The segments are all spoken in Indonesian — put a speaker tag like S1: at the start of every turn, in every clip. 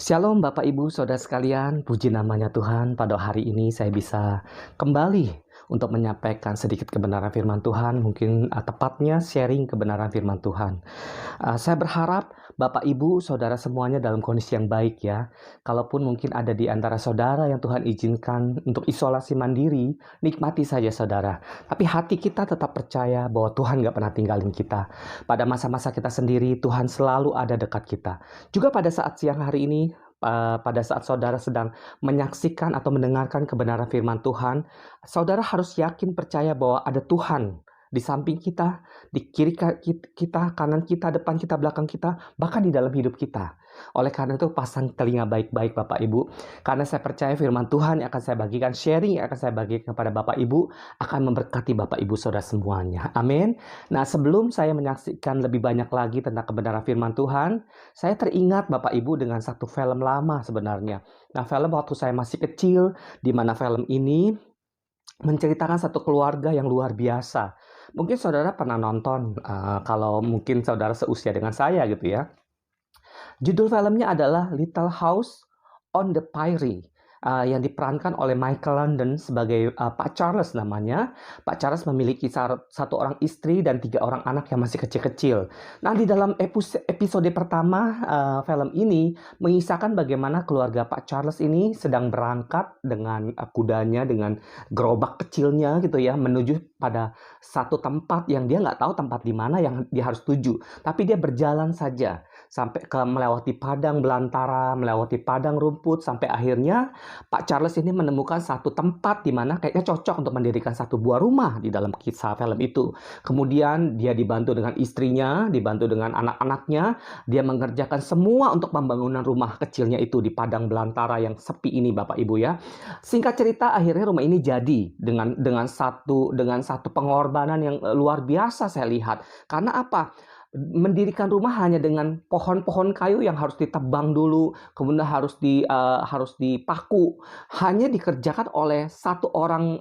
S1: Shalom Bapak Ibu Saudara sekalian, puji namanya Tuhan. Pada hari ini saya bisa kembali untuk menyampaikan sedikit kebenaran firman Tuhan, mungkin tepatnya sharing kebenaran firman Tuhan. Saya berharap Bapak Ibu Saudara semuanya dalam kondisi yang baik ya. Kalaupun mungkin ada di antara saudara yang Tuhan izinkan untuk isolasi mandiri, nikmati saja saudara. Tapi hati kita tetap percaya bahwa Tuhan gak pernah tinggalin kita. Pada masa-masa kita sendiri, Tuhan selalu ada dekat kita. Juga pada saat siang hari ini, pada saat saudara sedang menyaksikan atau mendengarkan kebenaran firman Tuhan, saudara harus yakin percaya bahwa ada Tuhan di samping kita, di kiri kita, kanan kita, depan kita, belakang kita, bahkan di dalam hidup kita. Oleh karena itu, pasang telinga baik-baik Bapak Ibu, karena saya percaya firman Tuhan yang akan saya bagikan, sharing yang akan saya bagikan kepada Bapak Ibu, akan memberkati Bapak Ibu Saudara semuanya. Amin. Nah, sebelum saya menyaksikan lebih banyak lagi tentang kebenaran firman Tuhan, saya teringat Bapak Ibu dengan satu film lama sebenarnya. Nah, film waktu saya masih kecil, di mana film ini menceritakan satu keluarga yang luar biasa. Mungkin saudara pernah nonton, kalau mungkin saudara seusia dengan saya gitu ya. Judul filmnya adalah Little House on the Prairie, yang diperankan oleh Michael Landon sebagai Pak Charles namanya. Pak Charles memiliki satu orang istri dan 3 orang anak yang masih kecil-kecil. Nah, di dalam episode pertama film ini mengisahkan bagaimana keluarga Pak Charles ini sedang berangkat dengan kudanya, dengan gerobak kecilnya gitu ya, menuju pada satu tempat yang dia nggak tahu tempat di mana yang dia harus tuju. Tapi dia berjalan saja sampai melewati padang belantara, melewati padang rumput, sampai akhirnya Pak Charles ini menemukan satu tempat di mana kayaknya cocok untuk mendirikan satu buah rumah di dalam kisah film itu. Kemudian dia dibantu dengan istrinya, dibantu dengan anak-anaknya, dia mengerjakan semua untuk pembangunan rumah kecilnya itu di padang belantara yang sepi ini Bapak Ibu ya. Singkat cerita akhirnya rumah ini jadi dengan satu pengorbanan yang luar biasa saya lihat. Karena apa? Mendirikan rumah hanya dengan pohon-pohon kayu yang harus ditebang dulu, kemudian harus dipaku, hanya dikerjakan oleh satu orang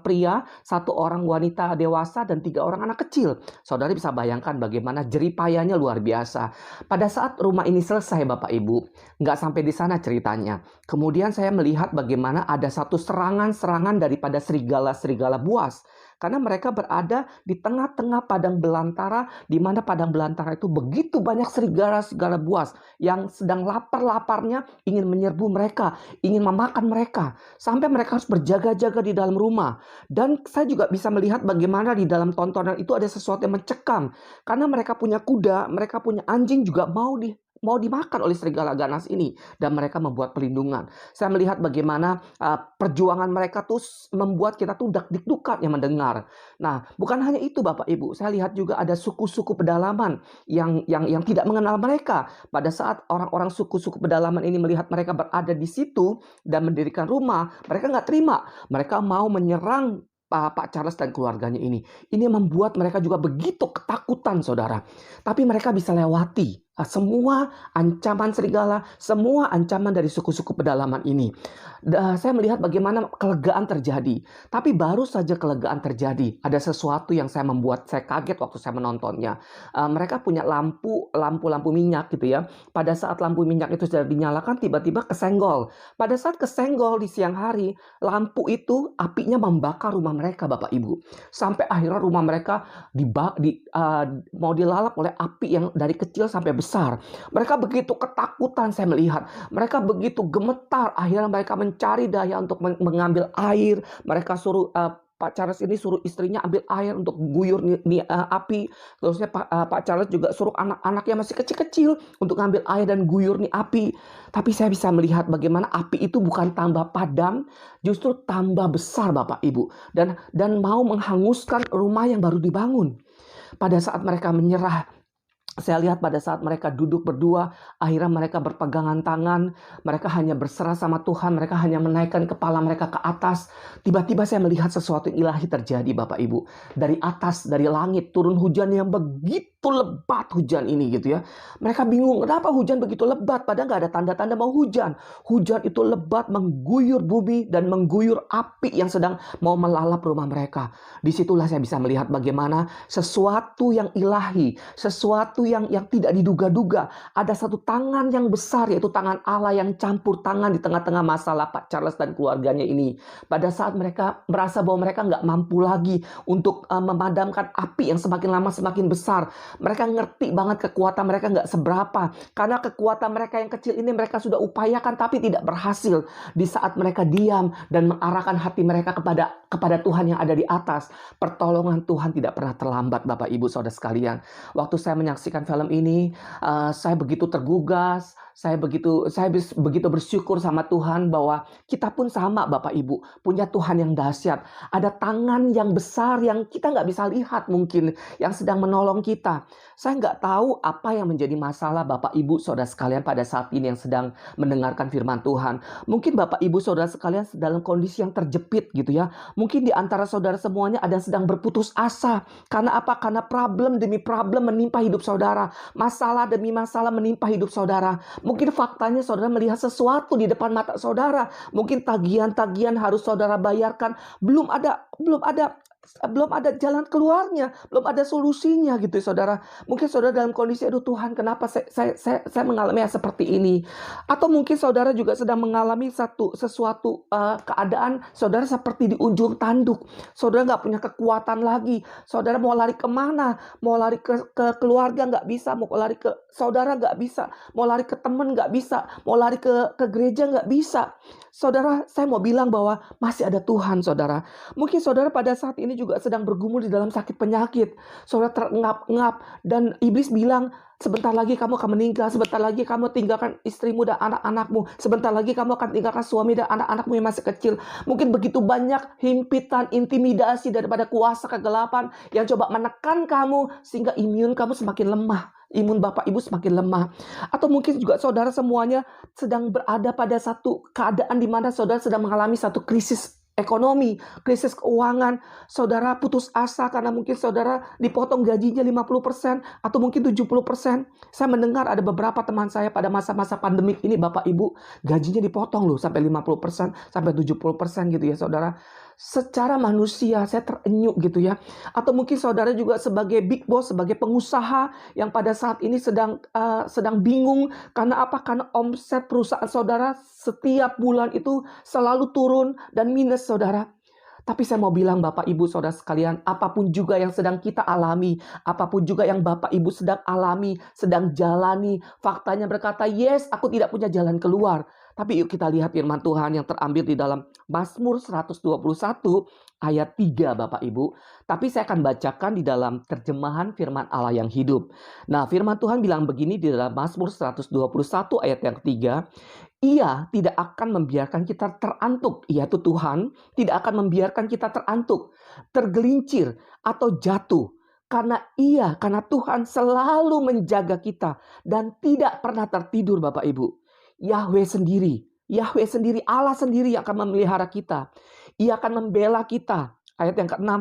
S1: pria, satu orang wanita dewasa, dan 3 orang anak kecil. Saudara bisa bayangkan bagaimana jeripayanya luar biasa. Pada saat rumah ini selesai Bapak Ibu, nggak sampai di sana ceritanya. Kemudian saya melihat bagaimana ada satu serangan-serangan daripada serigala-serigala buas. Karena mereka berada di tengah-tengah padang belantara, di mana padang belantara itu begitu banyak serigala-serigala buas yang sedang lapar-laparnya ingin menyerbu mereka, ingin memakan mereka. Sampai mereka harus berjaga-jaga di dalam rumah. Dan saya juga bisa melihat bagaimana di dalam tontonan itu ada sesuatu yang mencekam. Karena mereka punya kuda, mereka punya anjing juga mau dimakan oleh serigala ganas ini, dan mereka membuat perlindungan. Saya melihat bagaimana perjuangan mereka tuh membuat kita tuh dak-dikdukan yang mendengar. Nah, bukan hanya itu Bapak Ibu, saya lihat juga ada suku-suku pedalaman yang tidak mengenal mereka. Pada saat orang-orang suku-suku pedalaman ini melihat mereka berada di situ dan mendirikan rumah, mereka nggak terima. Mereka mau menyerang Pak Charles dan keluarganya ini. Ini membuat mereka juga begitu ketakutan, saudara. Tapi mereka bisa lewati semua ancaman serigala, semua ancaman dari suku-suku pedalaman ini. Saya melihat bagaimana kelegaan terjadi. Tapi baru saja kelegaan terjadi, ada sesuatu yang membuat saya kaget waktu saya menontonnya. Mereka punya lampu minyak gitu ya. Pada saat lampu minyak itu sudah dinyalakan, tiba-tiba kesenggol. Pada saat kesenggol di siang hari, lampu itu apinya membakar rumah mereka Bapak Ibu. Sampai akhirnya rumah mereka mau dilalap oleh api yang dari kecil sampai besar. Mereka begitu ketakutan saya melihat. Mereka begitu gemetar. Akhirnya mereka mencari daya untuk mengambil air. Mereka suruh Pak Charles ini suruh istrinya ambil air untuk guyur api. Terusnya Pak Charles juga suruh anak-anak yang masih kecil-kecil untuk ngambil air dan guyur api. Tapi saya bisa melihat bagaimana api itu bukan tambah padam, justru tambah besar Bapak Ibu. Dan mau menghanguskan rumah yang baru dibangun. Pada saat mereka menyerah, saya lihat pada saat mereka duduk berdua, akhirnya mereka berpegangan tangan, mereka hanya berserah sama Tuhan, mereka hanya menaikkan kepala mereka ke atas. Tiba-tiba saya melihat sesuatu yang ilahi terjadi Bapak Ibu. Dari atas, dari langit, turun hujan yang begitu lebat hujan ini gitu ya. Mereka bingung, kenapa hujan begitu lebat, padahal nggak ada tanda-tanda mau hujan. Hujan itu lebat mengguyur bumi dan mengguyur api yang sedang mau melalap rumah mereka. Disitulah saya bisa melihat bagaimana sesuatu yang ilahi, sesuatu yang tidak diduga-duga. Ada satu tangan yang besar, yaitu tangan Allah yang campur tangan di tengah-tengah masalah Pak Charles dan keluarganya ini. Pada saat mereka merasa bahwa mereka nggak mampu lagi untuk memadamkan api yang semakin lama semakin besar. Mereka ngerti banget kekuatan mereka nggak seberapa. Karena kekuatan mereka yang kecil ini mereka sudah upayakan tapi tidak berhasil. Di saat mereka diam dan mengarahkan hati mereka kepada Tuhan yang ada di atas, pertolongan Tuhan tidak pernah terlambat, Bapak Ibu Saudara sekalian. Waktu saya menyaksikan film ini, saya begitu tergugah, saya begitu bersyukur sama Tuhan bahwa kita pun sama, Bapak Ibu, punya Tuhan yang dahsyat. Ada tangan yang besar yang kita nggak bisa lihat mungkin, yang sedang menolong kita. Saya nggak tahu apa yang menjadi masalah Bapak Ibu Saudara sekalian pada saat ini yang sedang mendengarkan firman Tuhan. Mungkin Bapak Ibu Saudara sekalian dalam kondisi yang terjepit gitu ya. Mungkin di antara saudara semuanya ada yang sedang berputus asa. Karena apa? Karena problem demi problem menimpa hidup saudara. Masalah demi masalah menimpa hidup saudara. Mungkin faktanya saudara melihat sesuatu di depan mata saudara. Mungkin tagihan-tagihan harus saudara bayarkan. Belum ada jalan keluarnya, belum ada solusinya gitu saudara. Mungkin saudara dalam kondisi, aduh Tuhan, kenapa saya mengalami yang seperti ini? Atau mungkin saudara juga sedang mengalami sesuatu keadaan saudara seperti di ujung tanduk. Saudara nggak punya kekuatan lagi. Saudara mau lari kemana? Mau lari ke keluarga nggak bisa. Mau lari ke saudara nggak bisa. Mau lari ke teman nggak bisa. Mau lari ke gereja nggak bisa. Saudara, saya mau bilang bahwa masih ada Tuhan, saudara. Mungkin saudara pada saat ini juga sedang bergumul di dalam sakit penyakit. Saudara terengap-engap dan iblis bilang, sebentar lagi kamu akan meninggal, sebentar lagi kamu tinggalkan istrimu dan anak-anakmu, sebentar lagi kamu akan tinggalkan suami dan anak-anakmu yang masih kecil. Mungkin begitu banyak himpitan, intimidasi daripada kuasa kegelapan yang coba menekan kamu sehingga imun kamu semakin lemah. Imun Bapak Ibu semakin lemah. Atau mungkin juga saudara semuanya sedang berada pada satu keadaan di mana saudara sedang mengalami satu krisis ekonomi, krisis keuangan. Saudara putus asa karena mungkin saudara dipotong gajinya 50% atau mungkin 70%. Saya mendengar ada beberapa teman saya pada masa-masa pandemik ini, Bapak Ibu, gajinya dipotong loh sampai 50%, sampai 70% gitu ya saudara. Secara manusia saya terenyuh gitu ya. Atau mungkin saudara juga sebagai big boss, sebagai pengusaha yang pada saat ini sedang bingung karena apa? Karena omset perusahaan saudara setiap bulan itu selalu turun dan minus, saudara. Tapi saya mau bilang Bapak Ibu Saudara sekalian, apapun juga yang sedang kita alami, apapun juga yang Bapak Ibu sedang alami, sedang jalani, faktanya berkata, yes, aku tidak punya jalan keluar. Tapi yuk kita lihat firman Tuhan yang terambil di dalam Mazmur 121 ayat 3, Bapak Ibu. Tapi saya akan bacakan di dalam terjemahan firman Allah yang hidup. Nah, firman Tuhan bilang begini di dalam Mazmur 121 ayat yang ketiga. Ia tidak akan membiarkan kita terantuk, yaitu Tuhan tidak akan membiarkan kita terantuk, tergelincir atau jatuh. Karena Tuhan selalu menjaga kita dan tidak pernah tertidur, Bapak Ibu. Yahweh sendiri, Allah sendiri yang akan memelihara kita. Ia akan membela kita. Ayat yang ke-6,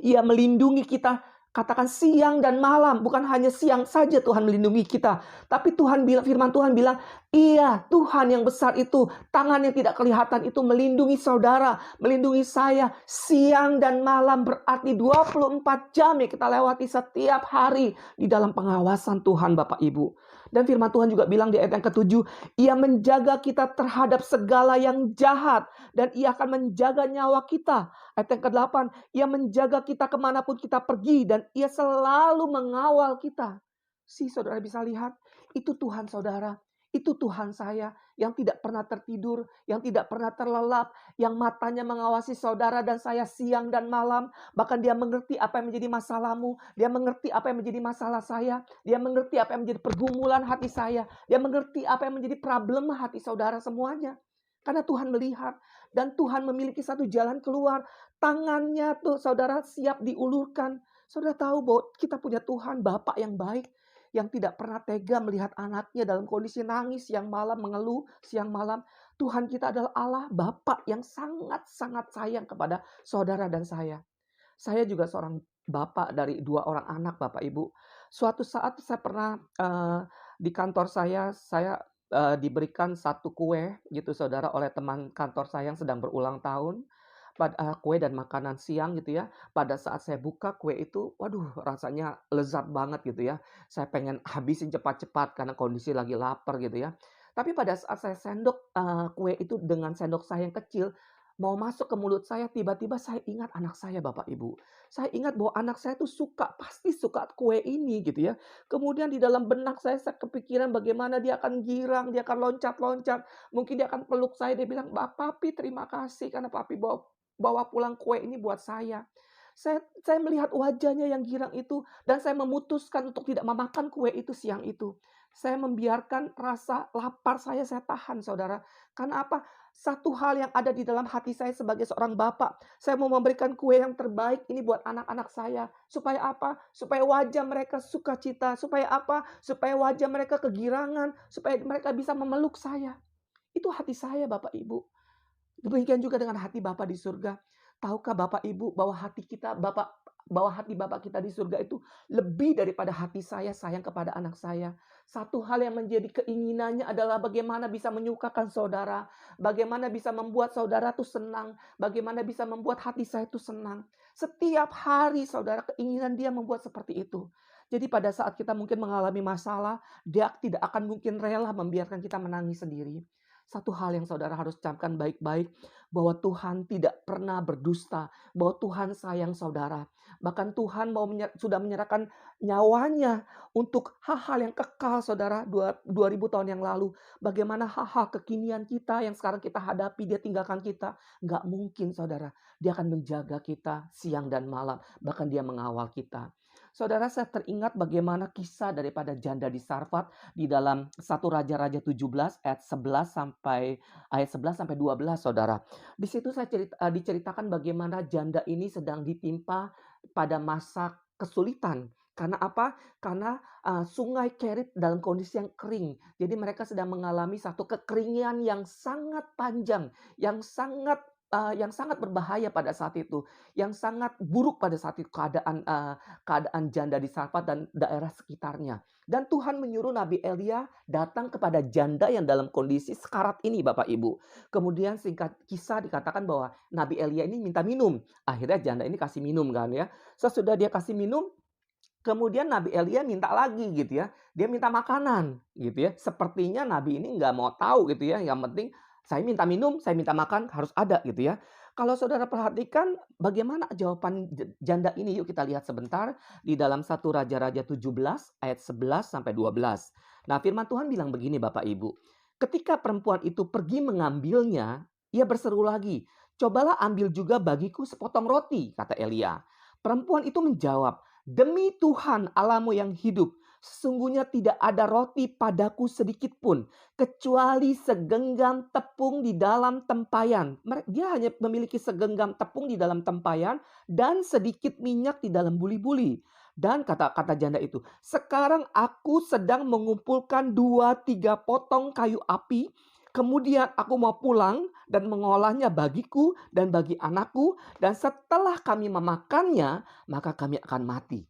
S1: Ia melindungi kita. Katakan siang dan malam, bukan hanya siang saja Tuhan melindungi kita, tapi firman Tuhan bilang, iya, Tuhan yang besar itu, tangan yang tidak kelihatan itu melindungi saudara, melindungi saya siang dan malam, berarti 24 jam yang kita lewati setiap hari di dalam pengawasan Tuhan, Bapak Ibu. Dan firman Tuhan juga bilang di ayat yang ke-7, Ia menjaga kita terhadap segala yang jahat dan Ia akan menjaga nyawa kita. Ayat yang ke-8, Ia menjaga kita kemanapun kita pergi dan Ia selalu mengawal kita. Saudara bisa lihat, itu Tuhan saudara. Itu Tuhan saya yang tidak pernah tertidur, yang tidak pernah terlelap, yang matanya mengawasi saudara dan saya siang dan malam. Bahkan Dia mengerti apa yang menjadi masalahmu, Dia mengerti apa yang menjadi masalah saya, Dia mengerti apa yang menjadi pergumulan hati saya, Dia mengerti apa yang menjadi problem hati saudara semuanya. Karena Tuhan melihat dan Tuhan memiliki satu jalan keluar. Tangannya tuh saudara siap diulurkan. Saudara tahu bahwa kita punya Tuhan, Bapa yang baik, yang tidak pernah tega melihat anaknya dalam kondisi nangis siang malam, mengeluh siang malam. Tuhan kita adalah Allah Bapa yang sangat-sangat sayang kepada saudara dan saya. Saya juga seorang bapak dari 2 orang anak, Bapak Ibu. Suatu saat saya pernah di kantor saya diberikan satu kue gitu saudara oleh teman kantor saya yang sedang berulang tahun. kue dan makanan siang gitu ya. Pada saat saya buka kue itu, waduh rasanya lezat banget gitu ya. Saya pengen habisin cepat-cepat karena kondisi lagi lapar gitu ya. Tapi pada saat saya sendok, kue itu dengan sendok saya yang kecil, mau masuk ke mulut saya, tiba-tiba saya ingat anak saya Bapak Ibu. Saya ingat bahwa anak saya tuh suka, pasti suka kue ini gitu ya. Kemudian di dalam benak saya kepikiran bagaimana dia akan girang, dia akan loncat-loncat, mungkin dia akan peluk saya, dia bilang, Papi terima kasih karena Papi bawa bawa pulang kue ini buat saya." Saya melihat wajahnya yang girang itu dan saya memutuskan untuk tidak memakan kue itu siang itu. Saya membiarkan rasa lapar saya tahan Saudara. Karena apa? Satu hal yang ada di dalam hati saya sebagai seorang bapak, saya mau memberikan kue yang terbaik ini buat anak-anak saya. Supaya apa? Supaya wajah mereka sukacita. Supaya apa? Supaya wajah mereka kegirangan. Supaya mereka bisa memeluk saya. Itu hati saya Bapak Ibu. Demikian juga dengan hati Bapa di surga. Tahukah Bapak Ibu bahwa hati Bapak kita di surga itu lebih daripada hati saya sayang kepada anak saya. Satu hal yang menjadi keinginannya adalah bagaimana bisa menyukakan saudara, bagaimana bisa membuat saudara tuh senang, bagaimana bisa membuat hati saya itu senang. Setiap hari saudara keinginan dia membuat seperti itu. Jadi pada saat kita mungkin mengalami masalah, dia tidak akan mungkin rela membiarkan kita menangis sendiri. Satu hal yang saudara harus camkan baik-baik, bahwa Tuhan tidak pernah berdusta, bahwa Tuhan sayang saudara. Bahkan Tuhan sudah menyerahkan nyawanya untuk hal-hal yang kekal saudara 2000 tahun yang lalu. Bagaimana hal-hal kekinian kita yang sekarang kita hadapi, dia tinggalkan kita. Nggak mungkin saudara, dia akan menjaga kita siang dan malam, bahkan dia mengawal kita. Saudara, saya teringat bagaimana kisah daripada janda di Sarfat di dalam 1 Raja-Raja 17 ayat 11 sampai 12 Saudara. Di situ diceritakan bagaimana janda ini sedang ditimpa pada masa kesulitan. Karena apa? Karena sungai Kerit dalam kondisi yang kering. Jadi mereka sedang mengalami satu kekeringan yang sangat panjang, yang sangat berbahaya pada saat itu, yang sangat buruk pada saat itu keadaan janda di Sarfat dan daerah sekitarnya. Dan Tuhan menyuruh Nabi Elia datang kepada janda yang dalam kondisi sekarat ini Bapak Ibu. Kemudian singkat kisah dikatakan bahwa Nabi Elia ini minta minum. Akhirnya janda ini kasih minum kan ya. Sesudah dia kasih minum, kemudian Nabi Elia minta lagi gitu ya. Dia minta makanan gitu ya. Sepertinya Nabi ini nggak mau tahu gitu ya. Yang penting saya minta minum, saya minta makan harus ada gitu ya. Kalau saudara perhatikan bagaimana jawaban janda ini, yuk kita lihat sebentar di dalam 1 Raja-Raja 17 ayat 11 sampai 12. Nah, firman Tuhan bilang begini Bapak Ibu. Ketika perempuan itu pergi mengambilnya, ia berseru lagi, "Cobalah ambil juga bagiku sepotong roti," kata Elia. Perempuan itu menjawab, "Demi Tuhan Allahmu yang hidup, sesungguhnya tidak ada roti padaku sedikit pun, kecuali segenggam tepung di dalam tempayan." Dia hanya memiliki segenggam tepung di dalam tempayan dan sedikit minyak di dalam buli-buli. Dan kata janda itu, "Sekarang aku sedang mengumpulkan 2-3 potong kayu api. Kemudian aku mau pulang dan mengolahnya bagiku dan bagi anakku. Dan setelah kami memakannya, maka kami akan mati."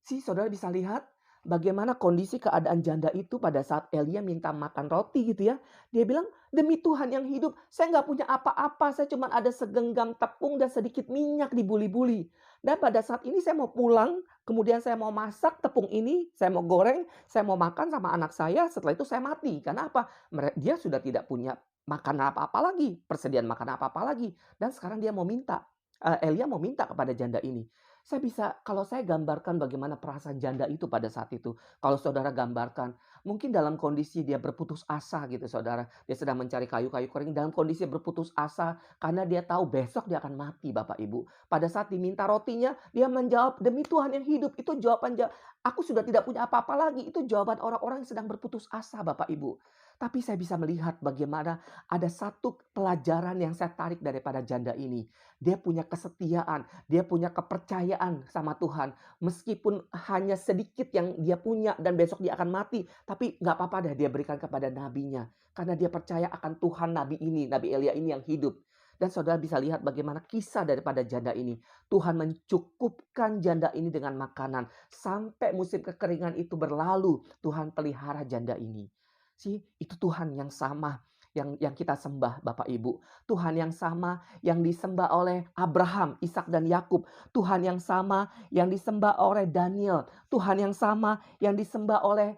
S1: Saudara bisa lihat bagaimana kondisi keadaan janda itu pada saat Elia minta makan roti gitu ya. Dia bilang, "Demi Tuhan yang hidup, saya nggak punya apa-apa. Saya cuma ada segenggam tepung dan sedikit minyak di buli-buli. Dan pada saat ini saya mau pulang, kemudian saya mau masak tepung ini, saya mau goreng, saya mau makan sama anak saya, setelah itu saya mati." Karena apa? Dia sudah tidak punya makanan apa-apa lagi, persediaan makanan apa-apa lagi. Dan sekarang dia mau minta, Elia mau minta kepada janda ini. Kalau saya gambarkan bagaimana perasaan janda itu pada saat itu. Kalau saudara gambarkan, mungkin dalam kondisi dia berputus asa gitu saudara. Dia sedang mencari kayu-kayu kering dalam kondisi berputus asa karena dia tahu besok dia akan mati Bapak Ibu. Pada saat diminta rotinya, dia menjawab, "Demi Tuhan yang hidup." Itu jawaban, aku sudah tidak punya apa-apa lagi. Itu jawaban orang-orang yang sedang berputus asa Bapak Ibu. Tapi saya bisa melihat bagaimana ada satu pelajaran yang saya tarik daripada janda ini. Dia punya kesetiaan, dia punya kepercayaan sama Tuhan. Meskipun hanya sedikit yang dia punya dan besok dia akan mati. Tapi nggak apa-apa deh dia berikan kepada nabinya. Karena dia percaya akan Tuhan Nabi ini, Nabi Elia ini yang hidup. Dan saudara bisa lihat bagaimana kisah daripada janda ini. Tuhan mencukupkan janda ini dengan makanan. Sampai musim kekeringan itu berlalu, Tuhan pelihara janda ini. Itu Tuhan yang sama. yang kita sembah Bapak Ibu. Tuhan yang sama yang disembah oleh Abraham, Ishak dan Yakub. Tuhan yang sama yang disembah oleh Daniel. Tuhan yang sama yang disembah oleh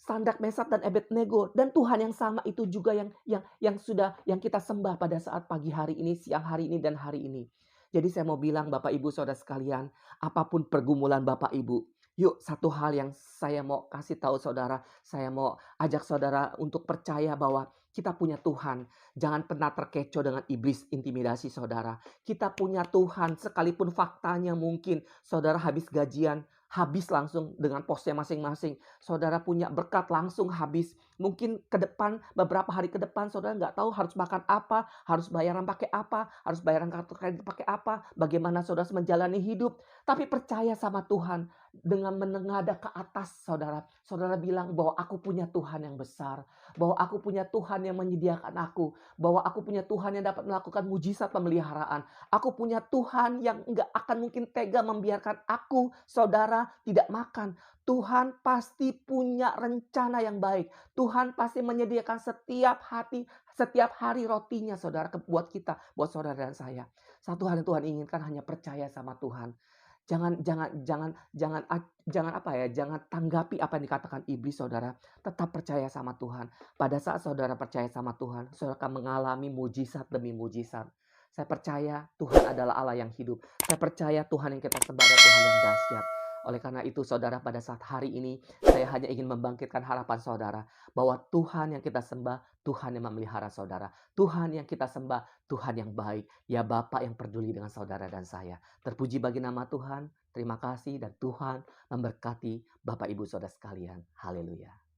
S1: Sadrak, Mesak dan Abednego. Dan Tuhan yang sama itu juga yang kita sembah pada saat pagi hari ini, siang hari ini dan hari ini. Jadi saya mau bilang Bapak Ibu Saudara sekalian, apapun pergumulan Bapak Ibu, yuk satu hal yang saya mau kasih tahu saudara, saya mau ajak saudara untuk percaya bahwa kita punya Tuhan. Jangan pernah terkecoh dengan iblis intimidasi saudara. Kita punya Tuhan sekalipun faktanya mungkin saudara habis gajian, habis langsung dengan posnya masing-masing. Saudara punya berkat langsung habis. Mungkin ke depan, beberapa hari ke depan saudara nggak tahu harus makan apa, harus bayaran pakai apa, harus bayaran kartu kredit pakai apa, bagaimana saudara menjalani hidup. Tapi percaya sama Tuhan dengan menengadah ke atas saudara. Saudara bilang bahwa aku punya Tuhan yang besar, bahwa aku punya Tuhan yang menyediakan aku, bahwa aku punya Tuhan yang dapat melakukan mujizat pemeliharaan. Aku punya Tuhan yang nggak akan mungkin tega membiarkan aku, saudara, tidak makan. Tuhan pasti punya rencana yang baik. Tuhan pasti menyediakan setiap hari rotinya, saudara, buat kita, buat saudara dan saya. Satu hal yang Tuhan inginkan hanya percaya sama Tuhan. Jangan jangan jangan jangan jangan apa ya, jangan tanggapi apa yang dikatakan iblis saudara. Tetap percaya sama Tuhan. Pada saat saudara percaya sama Tuhan, saudara akan mengalami mujizat demi mujizat. Saya percaya Tuhan adalah Allah yang hidup. Saya percaya Tuhan yang kita sembah adalah Tuhan yang dahsyat. Oleh karena itu saudara, pada saat hari ini saya hanya ingin membangkitkan harapan saudara bahwa Tuhan yang kita sembah, Tuhan yang memelihara saudara. Tuhan yang kita sembah, Tuhan yang baik. Ya Bapa yang peduli dengan saudara dan saya. Terpuji bagi nama Tuhan. Terima kasih dan Tuhan memberkati Bapak Ibu Saudara sekalian. Haleluya.